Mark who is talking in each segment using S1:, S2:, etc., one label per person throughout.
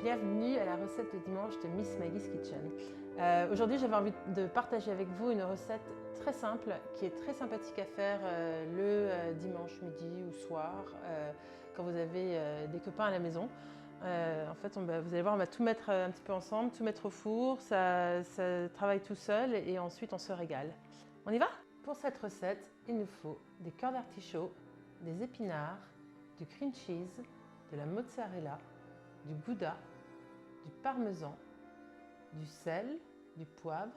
S1: Bienvenue à la recette de dimanche de Miss Maggie's Kitchen. Aujourd'hui, j'avais envie de partager avec vous une recette très simple qui est très sympathique à faire le dimanche midi ou soir quand vous avez des copains à la maison. En fait, vous allez voir, on va tout mettre un petit peu ensemble, tout mettre au four, ça travaille tout seul et ensuite on se régale. On y va? Pour cette recette, il nous faut des cœurs d'artichaut, des épinards, du cream cheese, de la mozzarella, du gouda, du parmesan, du sel, du poivre,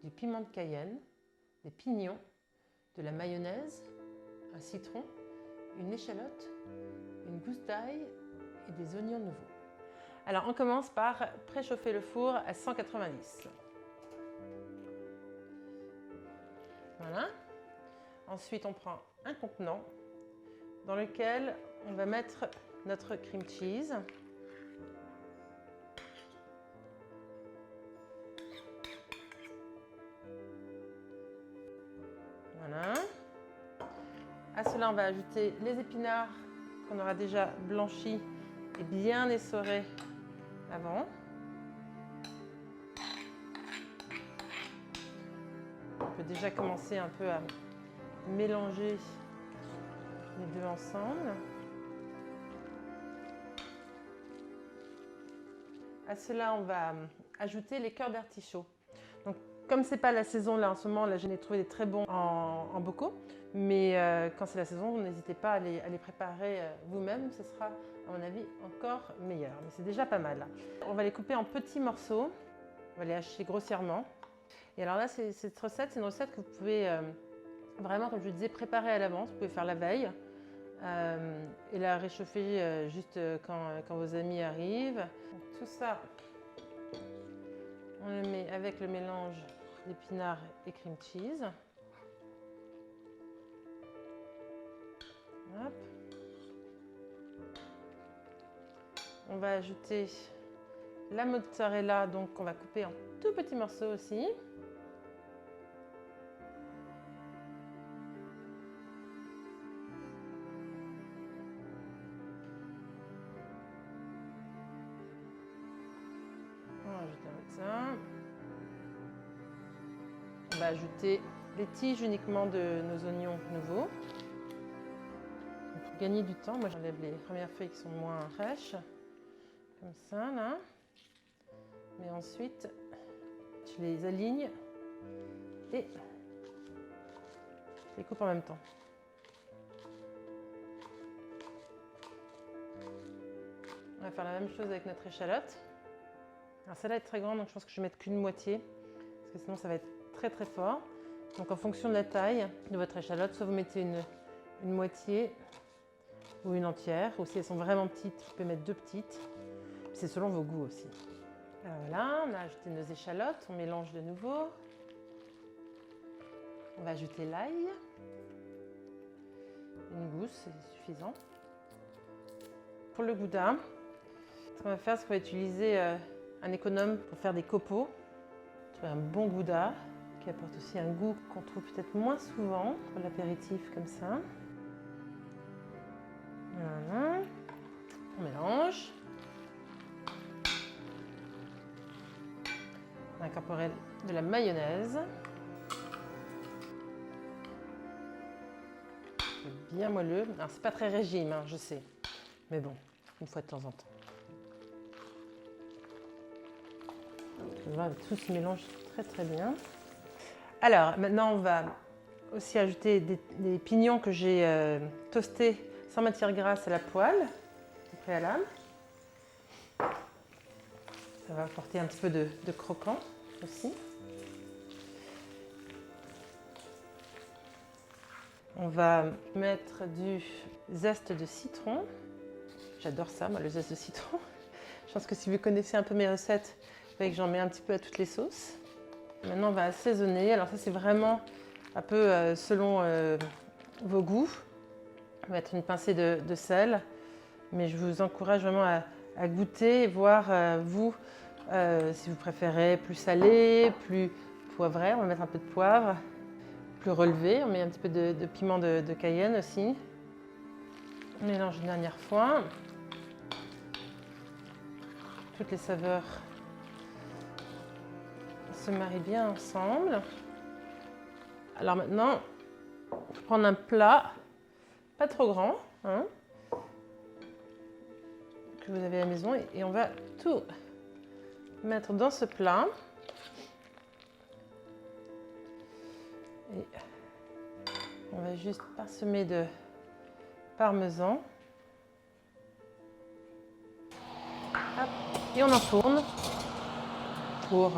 S1: du piment de Cayenne, des pignons, de la mayonnaise, un citron, une échalote, une gousse d'ail et des oignons nouveaux. Alors on commence par préchauffer le four à 190. Voilà. Ensuite on prend un contenant dans lequel on va mettre notre cream cheese. Voilà. À cela, on va ajouter les épinards qu'on aura déjà blanchis et bien essorés avant. On peut déjà commencer un peu à mélanger les deux ensemble. À cela, on va ajouter les cœurs d'artichaut. Donc, comme c'est pas la saison là en ce moment, là j'en ai trouvé des très bons en bocaux, mais quand c'est la saison, n'hésitez pas à les préparer vous-même, ce sera à mon avis encore meilleur, mais c'est déjà pas mal là. On va les couper en petits morceaux, on va les hacher grossièrement. Et alors là, cette recette, c'est une recette que vous pouvez vraiment, comme je le disais, préparer à l'avance, vous pouvez faire la veille et la réchauffer juste quand vos amis arrivent. Donc, tout ça, on le met avec le mélange d'épinards et cream cheese. Hop. On va ajouter la mozzarella, donc qu'on va couper en tout petits morceaux aussi. On va ajouter la mozzarella. On va ajouter les tiges uniquement de nos oignons nouveaux. Pour gagner du temps, moi j'enlève les premières feuilles qui sont moins fraîches, comme ça là. Mais ensuite, je les aligne et je les coupe en même temps. On va faire la même chose avec notre échalote. Alors celle-là est très grande, donc je pense que je vais mettre qu'une moitié, parce que sinon ça va être très très fort. Donc en fonction de la taille de votre échalote, soit vous mettez une moitié ou une entière, ou si elles sont vraiment petites, vous pouvez mettre deux petites. C'est selon vos goûts aussi. Alors voilà, on a ajouté nos échalotes, on mélange de nouveau. On va ajouter l'ail. Une gousse, c'est suffisant. Pour le gouda, ce qu'on va faire, c'est qu'on va utiliser un économe pour faire des copeaux. Trouver un bon gouda qui apporte aussi un goût qu'on trouve peut-être moins souvent pour l'apéritif comme ça. Voilà. On mélange. On va incorporer de la mayonnaise. C'est bien moelleux. Alors c'est pas très régime, hein, je sais. Mais bon, une fois de temps en temps. Tout se mélange très très bien. Alors maintenant on va aussi ajouter des pignons que j'ai toastés sans matière grasse à la poêle, au préalable. Ça va apporter un petit peu de croquant aussi. On va mettre du zeste de citron. J'adore ça, moi, le zeste de citron. Je pense que si vous connaissez un peu mes recettes, vous voyez que j'en mets un petit peu à toutes les sauces. Maintenant, on va assaisonner. Alors ça, c'est vraiment un peu selon vos goûts. On va mettre une pincée de sel, mais je vous encourage vraiment à goûter et voir vous si vous préférez plus salé, plus poivré. On va mettre un peu de poivre, plus relevé. On met un petit peu de piment de Cayenne aussi. On mélange une dernière fois. toutes les saveurs se marient bien ensemble. Alors maintenant, il faut prendre un plat, pas trop grand, hein, que vous avez à la maison, et on va tout mettre dans ce plat. Et on va juste parsemer de parmesan. Hop, et on enfourne pour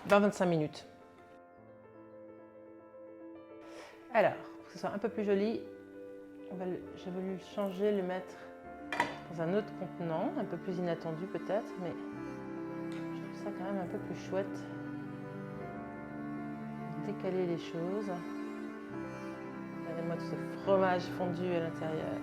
S1: 20-25 minutes. Alors, pour que ce soit un peu plus joli, j'ai voulu le changer, le mettre dans un autre contenant, un peu plus inattendu peut-être, mais je trouve ça quand même un peu plus chouette. Décaler les choses. Regardez-moi tout ce fromage fondu à l'intérieur.